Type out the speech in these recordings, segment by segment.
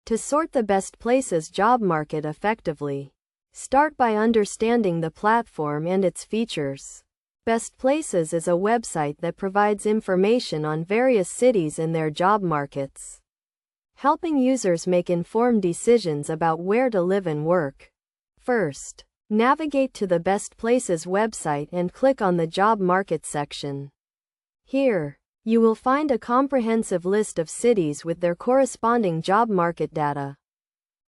To sort the Best Places job market effectively, start by understanding the platform and its features. Best Places is a website that provides information on various cities and their job markets, helping users make informed decisions about where to live and work. First, navigate to the Best Places website and click on the Job Market section. Here, you will find a comprehensive list of cities with their corresponding job market data.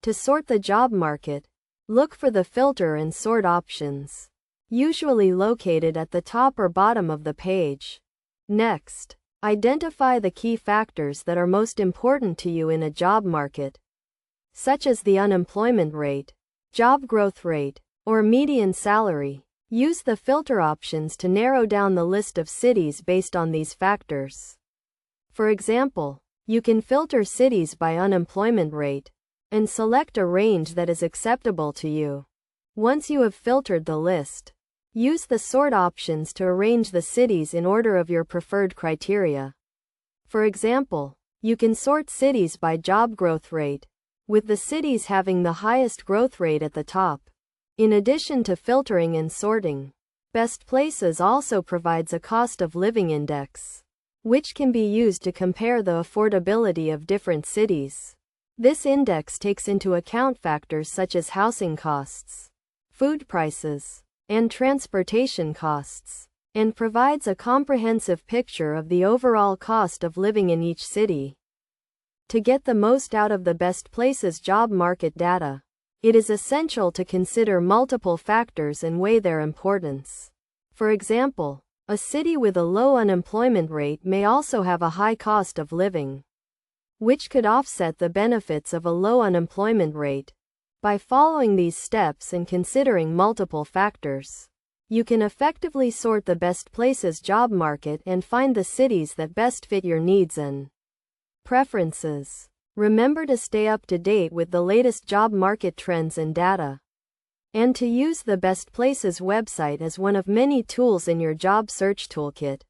To sort the job market, look for the Filter and Sort options, usually located at the top or bottom of the page. Next, identify the key factors that are most important to you in a job market, such as the unemployment rate, job growth rate, or median salary. Use the filter options to narrow down the list of cities based on these factors. For example, you can filter cities by unemployment rate and select a range that is acceptable to you. Once you have filtered the list, use the sort options to arrange the cities in order of your preferred criteria. For example, you can sort cities by job growth rate, with the cities having the highest growth rate at the top. In addition to filtering and sorting, Best Places also provides a cost of living index, which can be used to compare the affordability of different cities. This index takes into account factors such as housing costs, food prices, and transportation costs, and provides a comprehensive picture of the overall cost of living in each city. To get the most out of the Best Places job market data, it is essential to consider multiple factors and weigh their importance. For example, a city with a low unemployment rate may also have a high cost of living, which could offset the benefits of a low unemployment rate. By following these steps and considering multiple factors, you can effectively sort the Best Places job market and find the cities that best fit your needs and preferences. Remember to stay up to date with the latest job market trends and data, and to use the Best Places website as one of many tools in your job search toolkit.